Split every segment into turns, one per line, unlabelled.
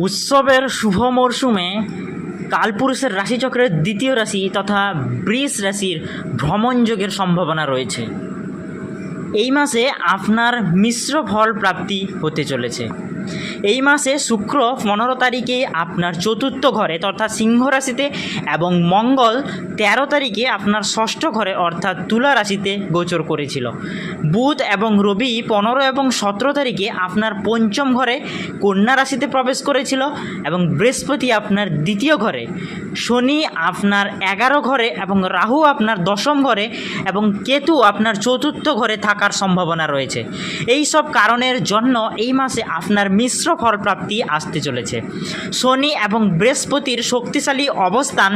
উৎসবের শুভ মরশুমে কালপুরুষের রাশিচক্রের দ্বিতীয় রাশি তথা বৃষ রাশির ভ্রমণযোগের সম্ভাবনা রয়েছে। এই মাসে আপনার মিশ্র ফল প্রাপ্তি হতে চলেছে। এই মাসে শুক্র 15 তারিখে আপনার চতুর্থ ঘরে অর্থাৎ সিংহ রাশিতে এবং মঙ্গল 13 তারিখে আপনার ষষ্ঠ ঘরে অর্থাৎ তুলা রাশিতে গোচর করেছিল। বুধ এবং রবি 15 এবং 17 তারিখে আপনার পঞ্চম ঘরে কন্যা রাশিতে প্রবেশ করেছিল এবং বৃহস্পতি আপনার দ্বিতীয় ঘরে, শনি আপনার 11 ঘরে এবং রাহু আপনার দশম ঘরে এবং কেতু আপনার চতুর্থ ঘরে থাকার সম্ভাবনা রয়েছে। এই সব কারণের জন্য এই মাসে আপনার মিশ্র ফল প্রাপ্তি আসতে চলেছে। শনি এবং বৃহস্পতির শক্তিশালী অবস্থান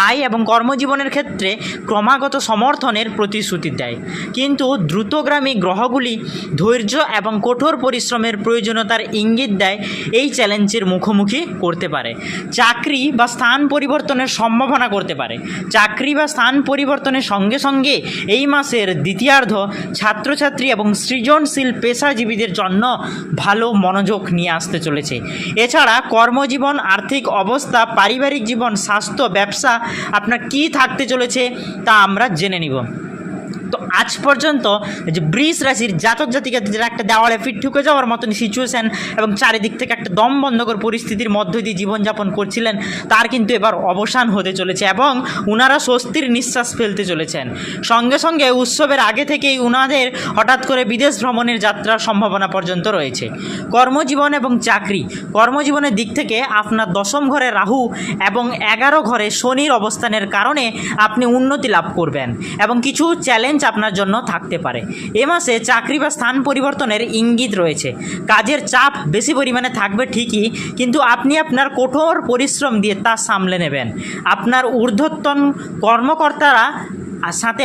আয় এবং কর্মজীবনের ক্ষেত্রে ক্রমাগত সমর্থনের প্রতিশ্রুতি দেয়, কিন্তু দ্রুতগামী গ্রহগুলি ধৈর্য এবং কঠোর পরিশ্রমের প্রয়োজনীয়তার ইঙ্গিত দেয়। এই চ্যালেঞ্জের মুখোমুখি করতে পারে। চাকরি বা স্থান পরিবর্তনের সম্ভাবনা করতে পারে। চাকরি বা স্থান পরিবর্তনের সঙ্গে সঙ্গে এই মাসের দ্বিতীয়ার্ধ ছাত্রছাত্রী এবং সৃজনশীল পেশাজীবীদের জন্য ভালো মনোযোগ নিয়ে আসতে চলেছে। এছাড়া কর্মজীবন, আর্থিক অবস্থা, পারিবারিক জীবন, স্বাস্থ্য, ব্যবসা আপনার কী থাকতে চলেছে তা আমরা জেনে নিব। তো আজ পর্যন্ত যে বৃষ রাশির জাতক জাতিকাদের একটা দেওয়ালে ফিট ঠুকে যাওয়ার মতন সিচুয়েশান এবং চারিদিক থেকে একটা দম বন্ধকর পরিস্থিতির মধ্য দিয়ে জীবনযাপন করছিলেন, তার কিন্তু এবার অবসান হতে চলেছে এবং উনারা স্বস্তির নিঃশ্বাস ফেলতে চলেছেন। সঙ্গে সঙ্গে উৎসবের আগে থেকেই উনাদের হঠাৎ করে বিদেশ ভ্রমণের যাত্রার সম্ভাবনা পর্যন্ত রয়েছে। কর্মজীবন এবং চাকরি, কর্মজীবনের দিক থেকে আপনার দশম ঘরে রাহু এবং 11 ঘরে শনির অবস্থানের কারণে আপনি উন্নতি লাভ করবেন এবং কিছু চ্যালেঞ্জ আপনার জন্য থাকতে পারে। এ মাসে চাকরি বা স্থান পরিবর্তনের ইঙ্গিত রয়েছে। কাজের চাপ বেশি পরিমাণে থাকবে ঠিকই, কিন্তু আপনি আপনার কঠোর পরিশ্রম দিয়ে তা সামলে নেবেন। আপনার ঊর্ধ্বতন কর্মকর্তারা সাথে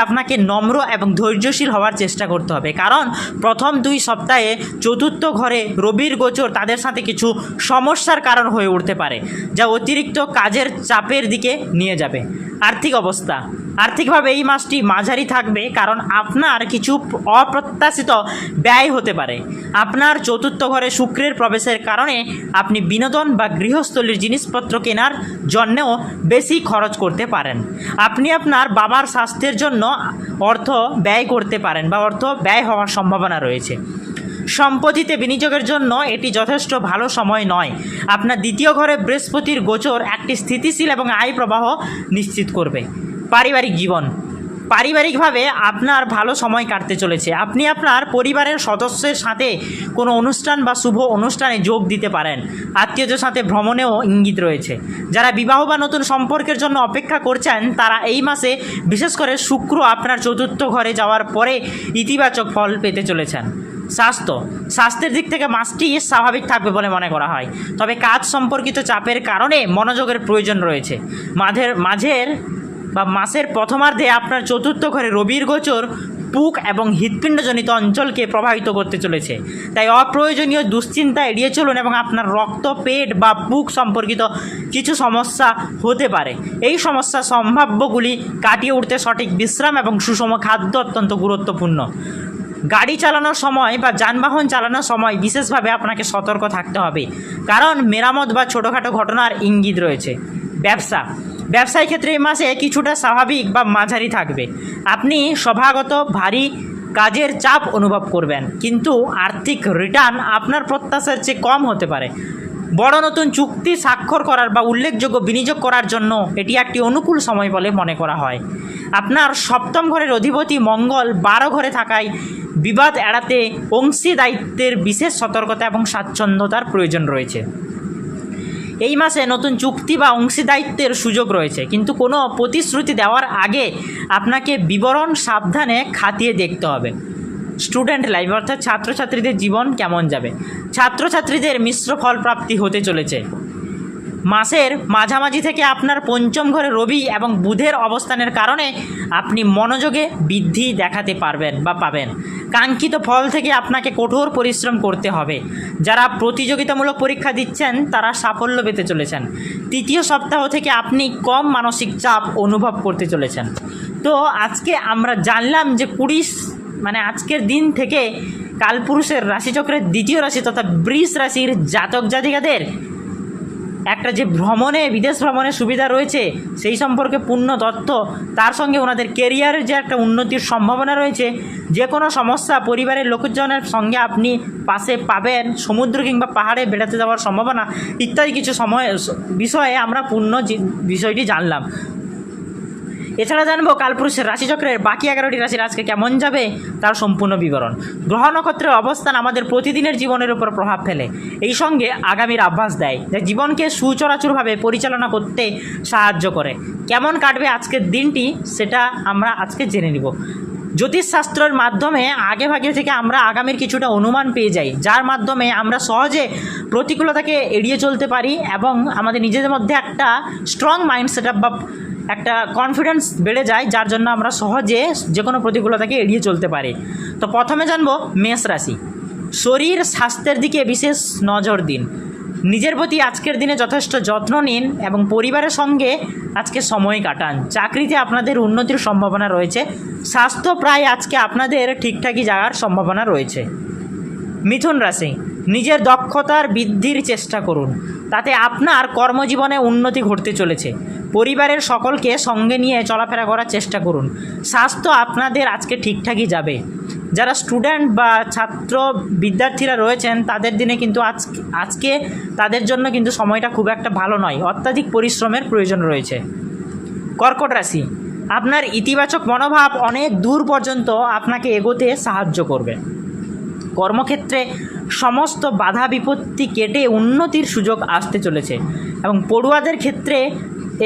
আপনাকে নম্র এবং ধৈর্যশীল হওয়ার চেষ্টা করতে হবে, কারণ প্রথম 2 সপ্তাহে চতুর্থ ঘরে রবির গোচর তাদের সাথে কিছু সমস্যার কারণ হয়ে উঠতে পারে, যা অতিরিক্ত কাজের চাপের দিকে নিয়ে যাবে। আর্থিকভাবে এই মাসটি মাঝারি থাকবে, কারণ আপনার কিছু অপ্রত্যাশিত ব্যয় হতে পারে। আপনার চতুর্থ ঘরে শুক্রের প্রবেশের কারণে আপনি বিনোদন বা গৃহস্থলীর জিনিসপত্র কেনার জন্যও বেশি খরচ করতে পারেন। আপনি আপনার বাবার স্বাস্থ্যের জন্য অর্থ ব্যয় করতে পারেন বা অর্থ ব্যয় হওয়ার সম্ভাবনা রয়েছে। সম্পত্তিতে বিনিয়োগের জন্য এটি যথেষ্ট ভালো সময় নয়। আপনার দ্বিতীয় ঘরে বৃহস্পতির গোচর একটি স্থিতিশীল এবং আয় প্রবাহ নিশ্চিত করবে। পারিবারিকভাবে আপনার ভালো সময় কাটতে চলেছে। আপনি আপনার পরিবারের সদস্যের সাথে কোনো অনুষ্ঠান বা শুভ অনুষ্ঠানে যোগ দিতে পারেন। আত্মীয়দের সাথে ভ্রমণেও ইঙ্গিত রয়েছে। যারা বিবাহ বা নতুন সম্পর্কের জন্য অপেক্ষা করছেন, তারা এই মাসে বিশেষ করে শুক্র আপনার চতুর্থ ঘরে যাওয়ার পরে ইতিবাচক ফল পেতে চলেছেন। স্বাস্থ্যের দিক থেকে মাসটি স্বাভাবিক থাকবে বলে মনে করা হয়, তবে কাজ সম্পর্কিত চাপের কারণে মনোযোগের প্রয়োজন রয়েছে। মাসের প্রথমার্ধে আপনার চতুর্থ ঘরে রবির গোচর বুক এবং হৃৎপিণ্ডজনিত অঞ্চলকে প্রভাবিত করতে চলেছে, তাই অপ্রয়োজনীয় দুশ্চিন্তা এড়িয়ে চলুন এবং আপনার রক্ত, পেট বা বুক সম্পর্কিত কিছু সমস্যা হতে পারে। এই সমস্যা সম্ভাব্যগুলি কাটিয়ে উঠতে সঠিক বিশ্রাম এবং সুষম খাদ্য অত্যন্ত গুরুত্বপূর্ণ। গাড়ি চালানোর সময় বা যানবাহন চালানোর সময় বিশেষভাবে আপনাকে সতর্ক থাকতে হবে, কারণ মেরামত বা ছোটোখাটো ঘটনার ইঙ্গিত রয়েছে। ব্যবসায়িক ক্ষেত্রে এই মাসে কিছুটা স্বাভাবিক বা মাঝারি থাকবে। আপনি স্বভাবত ভারী কাজের চাপ অনুভব করবেন, কিন্তু আর্থিক রিটার্ন আপনার প্রত্যাশার চেয়ে কম হতে পারে। বড় নতুন চুক্তি স্বাক্ষর করার বা উল্লেখযোগ্য বিনিয়োগ করার জন্য এটি একটি অনুকূল সময় বলে মনে করা হয়। আপনার সপ্তম ঘরের অধিপতি মঙ্গল 12 ঘরে থাকায় বিবাদ এড়াতে অংশীদারিত্বের বিশেষ সতর্কতা এবং স্বাচ্ছন্দ্যতার প্রয়োজন রয়েছে। এই মাসে নতুন চুক্তি বা অংশীদারিত্বের সুযোগ রয়েছে, কিন্তু কোনো প্রতিশ্রুতি দেওয়ার আগে আপনাকে বিবরণ সাবধানে খাতিয়ে দেখতে হবে। স্টুডেন্ট লাইফ অর্থাৎ ছাত্রছাত্রীদের জীবন কেমন যাবে? ছাত্রছাত্রীদের মিশ্র ফল প্রাপ্তি হতে চলেছে। মাসের মাঝামাঝি থেকে আপনার পঞ্চম ঘরে রবি এবং বুধের অবস্থানের কারণে আপনি মনোযোগে বৃদ্ধি দেখাতে পারবেন বা পাবেন। কাঙ্ক্ষিত ফল থেকে আপনাকে কঠোর পরিশ্রম করতে হবে। যারা প্রতিযোগিতামূলক পরীক্ষা দিচ্ছেন তারা সাফল্য পেতে চলেছেন। তৃতীয় সপ্তাহ থেকে আপনি কম মানসিক চাপ অনুভব করতে চলেছেন। তো আজকে আমরা জানলাম যে আজকের দিন থেকে কালপুরুষের রাশিচক্রের দ্বিতীয় রাশি তথা বৃষ রাশির জাতক জাতিকাদের একটা যে বিদেশ ভ্রমণের সুবিধা রয়েছে সেই সম্পর্কে পূর্ণ তথ্য, তার সঙ্গে ওনাদের কেরিয়ারের যে একটা উন্নতির সম্ভাবনা রয়েছে, যে কোনো সমস্যা পরিবারের লোকজনের সঙ্গে আপনি পাশে পাবেন, সমুদ্র কিংবা পাহাড়ে বেড়াতে যাওয়ার সম্ভাবনা ইত্যাদি কিছু বিষয়ে আমরা পূর্ণ বিষয়টি জানলাম। এছাড়া জানবো কালপুরুষের রাশিচক্রের বাকি 11টি রাশির আজকে কেমন যাবে তার সম্পূর্ণ বিবরণ। গ্রহ নক্ষত্রের অবস্থান আমাদের প্রতিদিনের জীবনের উপর প্রভাব ফেলে, এই সঙ্গে আগামীর আভাস দেয়, যা জীবনকে সুচরাচুরভাবে পরিচালনা করতে সাহায্য করে। কেমন কাটবে আজকের দিনটি সেটা আমরা আজকে জেনে নিব। জ্যোতিষশাস্ত্রের মাধ্যমে আগেভাগে থেকে আমরা আগামীর কিছুটা অনুমান পেয়ে যাই, যার মাধ্যমে আমরা সহজে প্রতিকূলতাকে এড়িয়ে চলতে পারি এবং আমাদের নিজেদের মধ্যে একটা স্ট্রং মাইন্ড সেটআপ বা একটা কনফিডেন্স বেড়ে যায়, যার জন্য আমরা সহজে যে কোনো প্রতিকূলতাকে এড়িয়ে চলতে পারি। তো প্রথমে জানবো মেষ রাশি। শরীর স্বাস্থ্যের দিকে বিশেষ নজর দিন, নিজের প্রতি আজকের দিনে যথেষ্ট যত্ন নিন এবং পরিবারের সঙ্গে আজকে সময় কাটান। চাকরিতে আপনাদের উন্নতির সম্ভাবনা রয়েছে, স্বাস্থ্য প্রায় আজকে আপনাদের ঠিকঠাকই যাওয়ার সম্ভাবনা রয়েছে। মিথুন রাশি। নিজের দক্ষতার বৃদ্ধির চেষ্টা করুন, তাতে আপনার কর্মজীবনে উন্নতি ঘটতে চলেছে। পরিবারের সকলকে সঙ্গে নিয়ে চলাফেরা করার চেষ্টা করুন। স্বাস্থ্য আপনাদের আজকে ঠিকঠাকই যাবে। যারা স্টুডেন্ট বা ছাত্র বিদ্যার্থীরা রয়েছেন তাদের দিনে কিন্তু আজকে তাদের জন্য কিন্তু সময়টা খুব একটা ভালো নয়, অত্যাধিক পরিশ্রমের প্রয়োজন রয়েছে। কর্কট রাশি। আপনার ইতিবাচক মনোভাব অনেক দূর পর্যন্ত আপনাকে এগোতে সাহায্য করবে। কর্মক্ষেত্রে সমস্ত বাধা বিপত্তি কেটে উন্নতির সুযোগ আসতে চলেছে এবং পড়ুয়াদের ক্ষেত্রে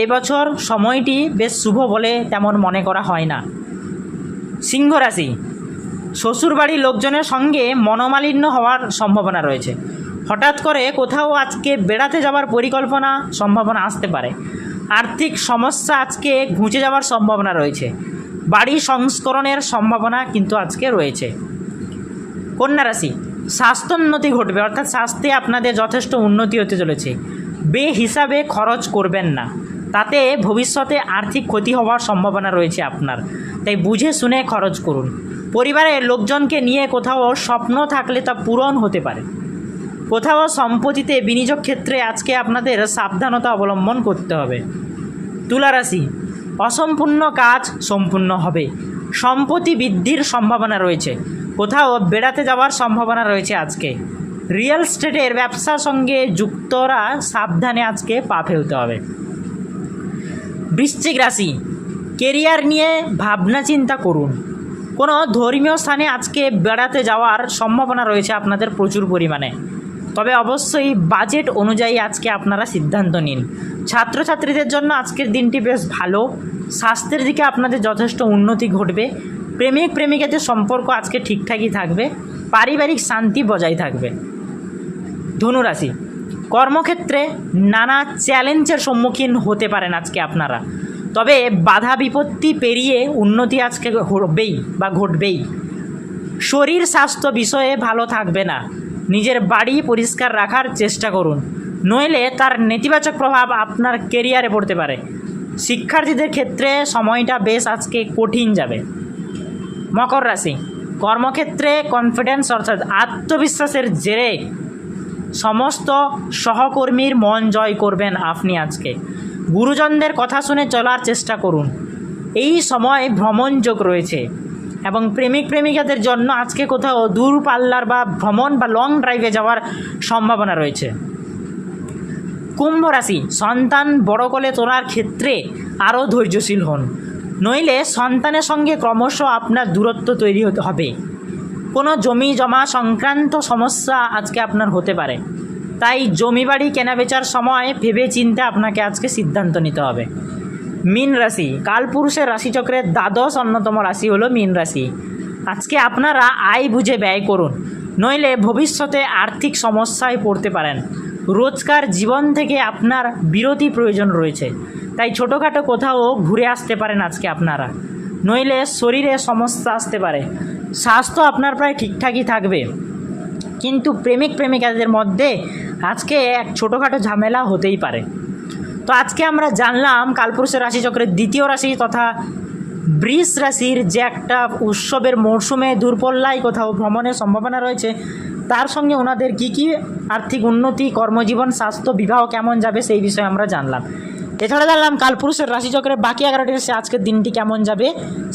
এবছর সময়টি বেশ শুভ বলে তেমন মনে করা হয় না। সিংহ রাশি। শ্বশুরবাড়ির লোকজনের সঙ্গে মনোমালিন্য হওয়ার সম্ভাবনা রয়েছে। হঠাৎ করে কোথাও আজকে বেড়াতে যাওয়ার সম্ভাবনা আসতে পারে। আর্থিক সমস্যা আজকে ঘুচে যাওয়ার সম্ভাবনা রয়েছে। বাড়ি সংস্করণের সম্ভাবনা কিন্তু আজকে রয়েছে। কন্যা রাশি। স্বাস্থ্যোন্নতি ঘটবে, অর্থাৎ স্বাস্থ্যে আপনাদের যথেষ্ট উন্নতি হতে চলেছে। বেহিসাবে খরচ করবেন না, তাতে ভবিষ্যতে আর্থিক ক্ষতি হওয়ার সম্ভাবনা রয়েছে আপনার, তাই বুঝে শুনে খরচ করুন। পরিবারের লোকজনকে নিয়ে কোথাও স্বপ্ন থাকলে তা পূরণ হতে পারে। কোথাও সম্পত্তিতে বিনিয়োগ ক্ষেত্রে আজকে আপনাদের সাবধানতা অবলম্বন করতে হবে। তুলা রাশি। অসম্পূর্ণ কাজ সম্পূর্ণ হবে, সম্পত্তি বৃদ্ধির সম্ভাবনা রয়েছে। কোথাও বেড়াতে যাওয়ার সম্ভাবনা রয়েছে আজকে। রিয়েল এস্টেটের ব্যবসার সঙ্গে যুক্তরা সাবধানে আজকে পা ফেলতে হবে। বৃশ্চিক রাশি। কেরিয়ার নিয়ে ভাবনা চিন্তা করুন। কোনো ধর্মীয় স্থানে আজকে বেড়াতে যাওয়ার সম্ভাবনা রয়েছে আপনাদের প্রচুর পরিমাণে, তবে অবশ্যই বাজেট অনুযায়ী আজকে আপনারা সিদ্ধান্ত নিন। ছাত্রছাত্রীদের জন্য আজকের দিনটি বেশ ভালো। স্বাস্থ্যের দিকে আপনাদের যথেষ্ট উন্নতি ঘটবে। প্রেমিক প্রেমিকাদের সম্পর্ক আজকে ঠিকঠাকই থাকবে। পারিবারিক শান্তি বজায় থাকবে। ধনুরাশি। কর্মক্ষেত্রে নানা চ্যালেঞ্জের সম্মুখীন হতে পারেন আজকে আপনারা, তবে বাধা বিপত্তি পেরিয়ে উন্নতি আজকে ঘটবেই। শরীর স্বাস্থ্য বিষয়ে ভালো থাকবে না, নিজের বাড়ি পরিষ্কার রাখার চেষ্টা করুন, নইলে তার নেতিবাচক প্রভাব আপনার কেরিয়ারে পড়তে পারে। শিক্ষার্থীদের ক্ষেত্রে সময়টা বেশ আজকে কঠিন যাবে। মকর রাশি। কর্মক্ষেত্রে কনফিডেন্স অর্থাৎ আত্মবিশ্বাসের জেরে সমস্ত সহকর্মীর মন জয় করবেন আপনি আজকে। গুরুজনদের কথা শুনে চলার চেষ্টা করুন। এই সময় ভ্রমণ যোগ রয়েছে এবং প্রেমিক প্রেমিকাদের জন্য আজকে কোথাও দূরপাল্লার বা ভ্রমণ বা লং ড্রাইভে যাওয়ার সম্ভাবনা রয়েছে। কুম্ভ রাশি। সন্তান বড় করে তোলার ক্ষেত্রে আরও ধৈর্যশীল হন, নইলে সন্তানের সঙ্গে ক্রমশ আপনার দূরত্ব তৈরি হবে। কোনো জমি জমা সংক্রান্ত সমস্যা আজকে আপনার হতে পারে, তাই জমি বাড়ি কেনাবেচার সময় ভেবে চিন্তে আপনাকে আজকে সিদ্ধান্ত নিতে হবে। মীন রাশি। কালপুরুষের রাশিচক্রের দ্বাদশ অন্যতম রাশি হলো মীন রাশি। আজকে আপনারা আয় বুঝে ব্যয় করুন, নইলে ভবিষ্যতে আর্থিক সমস্যায় পড়তে পারেন। রোজকার জীবন থেকে আপনার বিরতি প্রয়োজন রয়েছে, তাই ছোটোখাটো কোথাও ঘুরে আসতে পারেন আজকে আপনারা, নইলে শরীরে সমস্যা আসতে পারে। স্বাস্থ্য আপনার প্রায় ঠিকঠাকই থাকবে, কিন্তু প্রেমিক প্রেমিকাদের মধ্যে আজকে এক ছোটোখাটো ঝামেলা হতেই পারে। তো আজকে আমরা জানলাম কালপুরুষের রাশিচক্রের দ্বিতীয় রাশি তথা বৃষ রাশির যে একটা উৎসবের মরশুমে দূরপল্লায় কোথাও ভ্রমণের সম্ভাবনা রয়েছে, তার সঙ্গে ওনাদের কী কী আর্থিক উন্নতি, কর্মজীবন, স্বাস্থ্য, বিবাহ কেমন যাবে সেই বিষয়ে আমরা জানলাম। এছাড়া জানলাম কালপুরুষের রাশিচক্রের বাকি 11টি রাশি আজকের দিনটি কেমন যাবে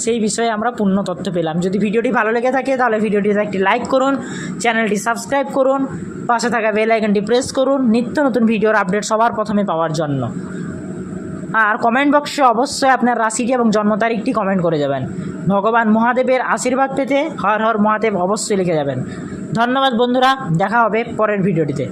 সেই বিষয়ে আমরা পূর্ণ তথ্য পেলাম। যদি ভিডিওটি ভালো লেগে থাকে তাহলে ভিডিওটিতে একটি লাইক করুন, চ্যানেলটি সাবস্ক্রাইব করুন, পাশে থাকা বেল আইকনটি প্রেস করুন নিত্য নতুন ভিডিওর আপডেট সবার প্রথমে পাওয়ার জন্য। আর কমেন্ট বক্সে অবশ্যই আপনার রাশিটি এবং জন্ম তারিখটি কমেন্ট করে যাবেন। ভগবান মহাদেবের আশীর্বাদ পেতে হর হর মহাদেব অবশ্যই লিখে যাবেন। ধন্যবাদ বন্ধুরা, দেখা হবে পরের ভিডিওটিতে।